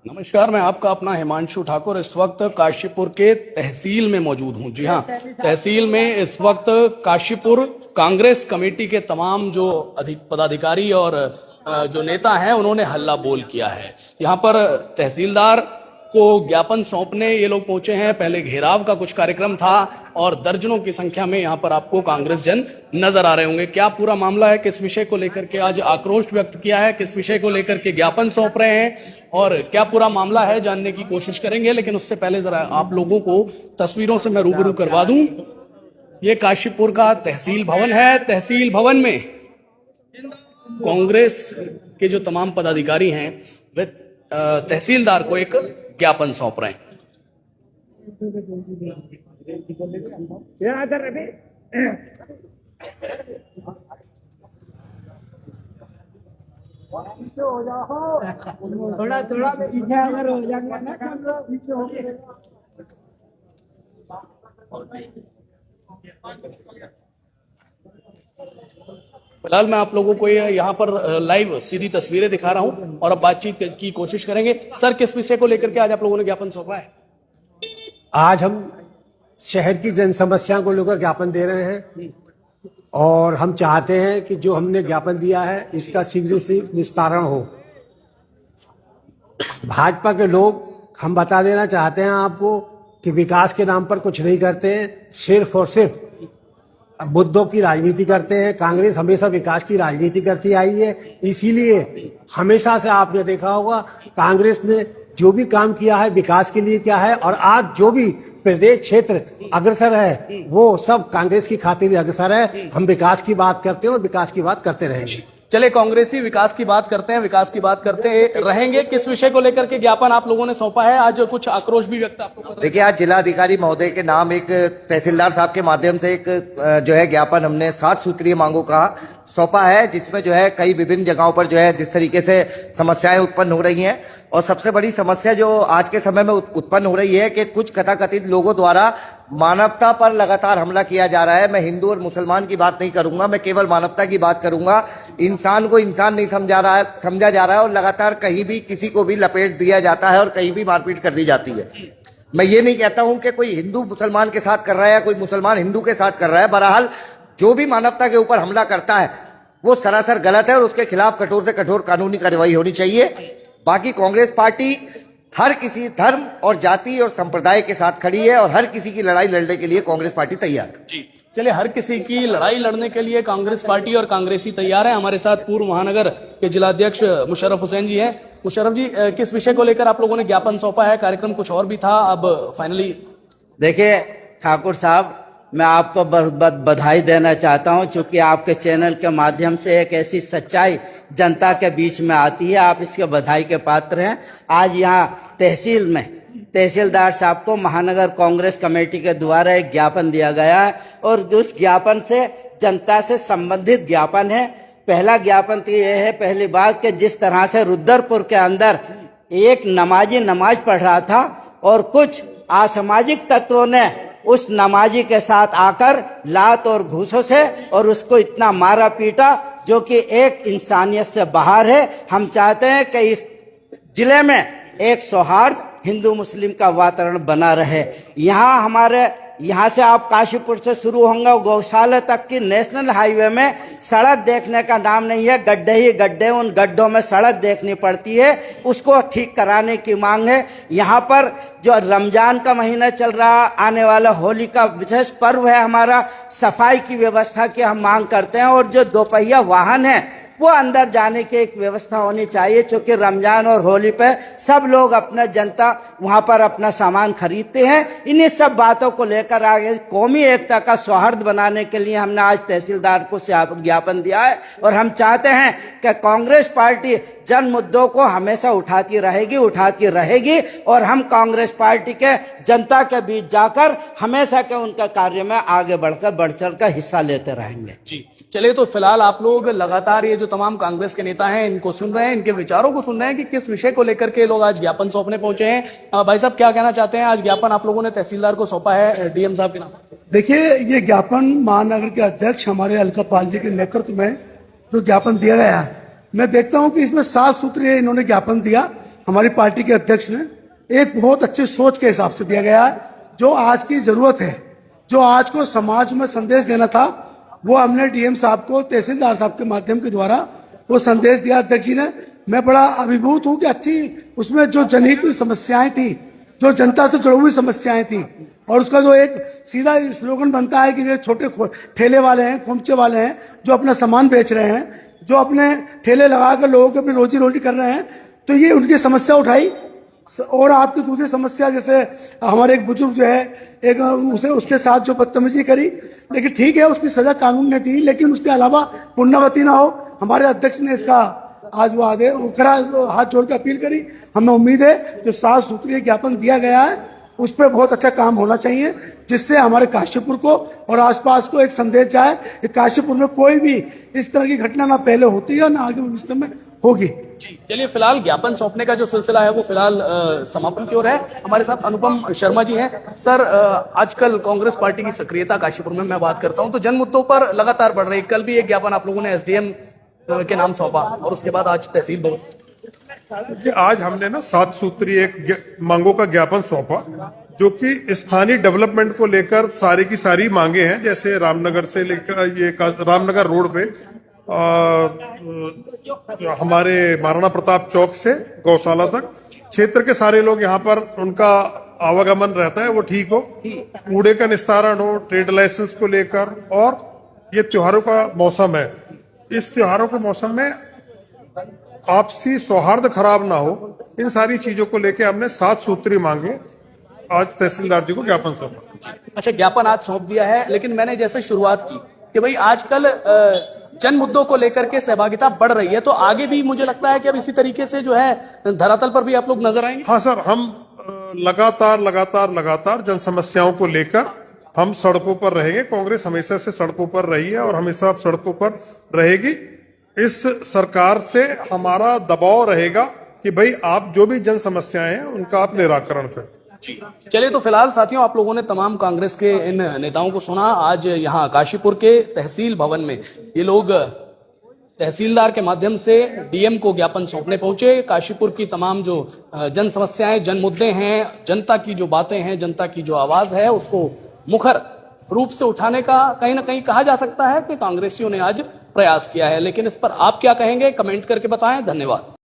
नमस्कार, मैं आपका अपना हिमांशु ठाकुर इस वक्त काशीपुर के तहसील में मौजूद हूं। जी हां, तहसील में इस वक्त काशीपुर कांग्रेस कमेटी के तमाम जो पदाधिकारी और जो नेता हैं उन्होंने हल्ला बोल किया है। यहां पर तहसीलदार को ज्ञापन सौंपने ये लोग पहुंचे हैं। पहले घेराव का कुछ कार्यक्रम था और दर्जनों की संख्या में यहां पर आपको कांग्रेस जन नजर आ रहे होंगे। क्या पूरा मामला है, किस विषय को लेकर के आज आक्रोश व्यक्त किया है, किस विषय को लेकर के ज्ञापन सौंप रहे हैं और क्या पूरा मामला है, जानने की कोशिश करेंगे। लेकिन उससे पहले जरा आप लोगों को तस्वीरों से मैं रूबरू करवा दूं। ये काशीपुर का तहसील भवन है। तहसील भवन में कांग्रेस के जो तमाम पदाधिकारी हैं वे तहसीलदार को एक ज्ञापन सौंप रहे हैं। थोड़ा थोड़ा पीछे अगर हो जाएगा ना सब लोग पीछे हो गए। फिलहाल मैं आप लोगों को यहाँ पर लाइव सीधी तस्वीरें दिखा रहा हूं और अब बातचीत की कोशिश करेंगे। सर, किस विषय को लेकर के आज आप लोगों ने ज्ञापन सौंपा है? आज हम शहर की जन समस्या को लेकर ज्ञापन दे रहे हैं और हम चाहते हैं कि जो हमने ज्ञापन दिया है इसका शीघ्र से निस्तारण हो। भाजपा के लोग, हम बता देना चाहते हैं आपको कि विकास के नाम पर कुछ नहीं करते हैं, सिर्फ और सिर्फ मुद्दों की राजनीति करते हैं। कांग्रेस हमेशा विकास की राजनीति करती आई है, इसीलिए हमेशा से आपने देखा होगा कांग्रेस ने जो भी काम किया है विकास के लिए किया है और आज जो भी प्रदेश क्षेत्र अग्रसर है वो सब कांग्रेस की खातिर अग्रसर है। हम विकास की बात करते हैं और विकास की बात करते रहेंगे। चले, कांग्रेसी विकास की बात करते हैं, विकास की बात करते रहेंगे। किस विषय को लेकर के ज्ञापन आप लोगों ने सौंपा है? आज कुछ आक्रोश भी व्यक्त आपको देखिए, आज जिलाधिकारी महोदय के नाम एक तहसीलदार साहब के माध्यम से एक जो है ज्ञापन हमने 7 सूत्रीय मांगों का सौंपा है, जिसमें जो है कई विभिन्न जगहों पर जो है जिस तरीके से समस्याएं उत्पन्न हो रही हैं और सबसे बड़ी समस्या जो आज के समय में उत्पन्न हो रही है कि कुछ कथाकथित लोगों द्वारा मानवता पर लगातार हमला किया जा रहा है। मैं हिंदू और मुसलमान की बात नहीं करूंगा, मैं केवल मानवता की बात करूंगा। इंसान को इंसान नहीं समझा जा रहा है और लगातार कहीं भी किसी को भी लपेट दिया जाता है और कहीं भी मारपीट कर दी जाती है। मैं ये नहीं कहता हूं कि कोई हिंदू मुसलमान के साथ कर रहा है या कोई मुसलमान हिंदू के साथ कर रहा है। बहरहाल जो भी मानवता के ऊपर हमला करता है वो सरासर गलत है और उसके खिलाफ कठोर से कठोर कानूनी कार्रवाई होनी चाहिए। बाकी कांग्रेस पार्टी हर किसी धर्म और जाति और संप्रदाय के साथ खड़ी है और हर किसी की लड़ाई लड़ने के लिए कांग्रेस पार्टी तैयार है। जी, चलिए, हर किसी की लड़ाई लड़ने के लिए कांग्रेस पार्टी और कांग्रेसी तैयार है। हमारे साथ पूर्व महानगर के जिलाध्यक्ष मुशर्रफ हुसैन जी हैं। मुशर्रफ जी, किस विषय को लेकर आप लोगों ने ज्ञापन सौंपा है? कार्यक्रम कुछ और भी था, अब फाइनली? देखिए ठाकुर साहब, मैं आपको बहुत बहुत बधाई देना चाहता हूं, क्योंकि आपके चैनल के माध्यम से एक ऐसी सच्चाई जनता के बीच में आती है। आप इसके बधाई के पात्र हैं। आज यहाँ तहसील में तहसीलदार साहब को महानगर कांग्रेस कमेटी के द्वारा एक ज्ञापन दिया गया है और उस ज्ञापन से जनता से संबंधित ज्ञापन है। पहला ज्ञापन तो यह है, पहली बात, कि जिस तरह से रुद्रपुर के अंदर एक नमाजी नमाज पढ़ रहा था और कुछ असामाजिक तत्वों ने उस नमाजी के साथ आकर लात और घूसों से और उसको इतना मारा पीटा जो कि एक इंसानियत से बाहर है। हम चाहते हैं कि इस जिले में एक सौहार्द हिंदू मुस्लिम का वातावरण बना रहे। यहाँ से आप काशीपुर से शुरू होंगे गौशाला तक की नेशनल हाईवे में सड़क देखने का नाम नहीं है, गड्ढे ही गड्ढे। उन गड्ढों में सड़क देखनी पड़ती है, उसको ठीक कराने की मांग है। यहाँ पर जो रमजान का महीना चल रहा, आने वाला होली का विशेष पर्व है हमारा, सफाई की व्यवस्था की हम मांग करते हैं और जो दोपहिया वाहन है वो अंदर जाने की एक व्यवस्था होनी चाहिए, क्योंकि रमजान और होली पे सब लोग, अपना जनता वहां पर अपना सामान खरीदते हैं। इन्हीं सब बातों को लेकर आगे कौमी एकता का सौहार्द बनाने के लिए हमने आज तहसीलदार को ज्ञापन दिया है और हम चाहते हैं कि कांग्रेस पार्टी जन मुद्दों को हमेशा उठाती रहेगी और हम कांग्रेस पार्टी के जनता के बीच जाकर हमेशा के उनका कार्य में आगे बढ़ चढ़ कर हिस्सा लेते रहेंगे। जी, चलिए, तो फिलहाल आप लोग लगातार ये जो तमाम कांग्रेस के नेता हैं इनको सुन रहे हैं, इनके विचारों को सुन रहे हैं कि किस विषय को लेकर के लोग आज ज्ञापन सौंपने पहुंचे हैं। भाई साहब, क्या कहना चाहते हैं? आज ज्ञापन आप लोगों ने तहसीलदार को सौंपा है डीएम साहब के नाम। देखिए, ये ज्ञापन महानगर के अध्यक्ष हमारे अलकापाल जी के नेतृत्व में जो ज्ञापन दिया गया है, मैं देखता हूं कि इसमें 7 सूत्रीय इन्होंने ज्ञापन दिया हमारी पार्टी के अध्यक्ष ने एक बहुत अच्छी सोच के हिसाब से दिया गया है। जो आज की जरूरत है, जो आज को समाज में संदेश देना था, वो हमने डीएम साहब को, तहसीलदार साहब के माध्यम के द्वारा वो संदेश दिया अध्यक्ष जी ने। मैं बड़ा अभिभूत हूं कि अच्छी उसमें जो जनहित की समस्याएं थी, जो जनता से जुड़ी हुई समस्याएं थी, और उसका जो एक सीधा स्लोगन बनता है कि जो छोटे ठेले वाले हैं, खोमचे वाले हैं, जो अपना सामान बेच रहे हैं, जो अपने ठेले लगाकर लोगों की अपनी रोजी रोटी कर रहे हैं, तो ये उनकी समस्या उठाई। और आपकी दूसरी समस्या, जैसे हमारे एक बुजुर्ग जो है, एक उसे उसके साथ जो बदतमीजी करी, लेकिन ठीक है, उसकी सजा कानून ने दी, लेकिन उसके अलावा पुनरावृत्ति ना हो। हमारे अध्यक्ष ने इसका आज वो आदेश करा, हाथ जोड़ के अपील करी। हमें उम्मीद है जो 7 सूत्रीय ज्ञापन दिया गया है उस पर बहुत अच्छा काम होना चाहिए, जिससे हमारे काशीपुर को और आसपास को एक संदेश जाए कि काशीपुर में कोई भी इस तरह की घटना ना पहले होती है ना आगे भविष्य में होगी। चलिए, फिलहाल ज्ञापन सौंपने का जो सिलसिला है वो फिलहाल समापन की ओर है। हमारे साथ अनुपम शर्मा जी हैं। सर, आजकल कांग्रेस पार्टी की सक्रियता काशीपुर में मैं बात करता हूं तो जन मुद्दों पर लगातार बढ़ रही है। कल भी एक ज्ञापन आप लोगों ने एसडीएम के नाम सौंपा और उसके बाद आज तहसील भवन। आज हमने ना 7 सूत्रीय एक मांगों का ज्ञापन सौंपा, जो कि स्थानीय डेवलपमेंट को लेकर सारी की सारी मांगे हैं। जैसे रामनगर से लेकर ये रामनगर रोड पे हमारे महाराणा प्रताप चौक से गौशाला तक क्षेत्र के सारे लोग यहाँ पर उनका आवागमन रहता है, वो ठीक हो, कूड़े का निस्तारण हो, ट्रेड लाइसेंस को लेकर, और ये त्योहारों का मौसम है, इस त्योहारों के मौसम में आपसी सौहार्द खराब ना हो, इन सारी चीजों को लेकर हमने 7 सूत्रीय मांगे आज तहसीलदार जी को ज्ञापन सौंपा। अच्छा, ज्ञापन आज सौंप दिया है, लेकिन मैंने जैसे शुरुआत की कि भाई आजकल जन मुद्दों को लेकर के सहभागिता बढ़ रही है, तो आगे भी मुझे लगता है कि अब इसी तरीके से जो है धरातल पर भी आप लोग नजर आएंगे। हाँ सर, हम लगातार जन समस्याओं को लेकर हम सड़कों पर रहेंगे। कांग्रेस हमेशा से सड़कों पर रही है और हमेशा सड़कों पर रहेगी। इस सरकार से हमारा दबाव रहेगा कि भाई आप जो भी जन समस्याएं हैं उनका आप निराकरण करें। चलिए, तो फिलहाल साथियों, आप लोगों ने तमाम कांग्रेस के इन नेताओं को सुना। आज यहाँ काशीपुर के तहसील भवन में ये लोग तहसीलदार के माध्यम से डीएम को ज्ञापन सौंपने पहुंचे। काशीपुर की तमाम जो जन समस्याएं, जन मुद्दे हैं, जनता की जो बातें हैं, जनता की जो आवाज है, उसको मुखर रूप से उठाने का कहीं ना कहीं कहा जा सकता है कि कांग्रेसियों ने आज प्रयास किया है। लेकिन इस पर आप क्या कहेंगे, कमेंट करके बताएं। धन्यवाद।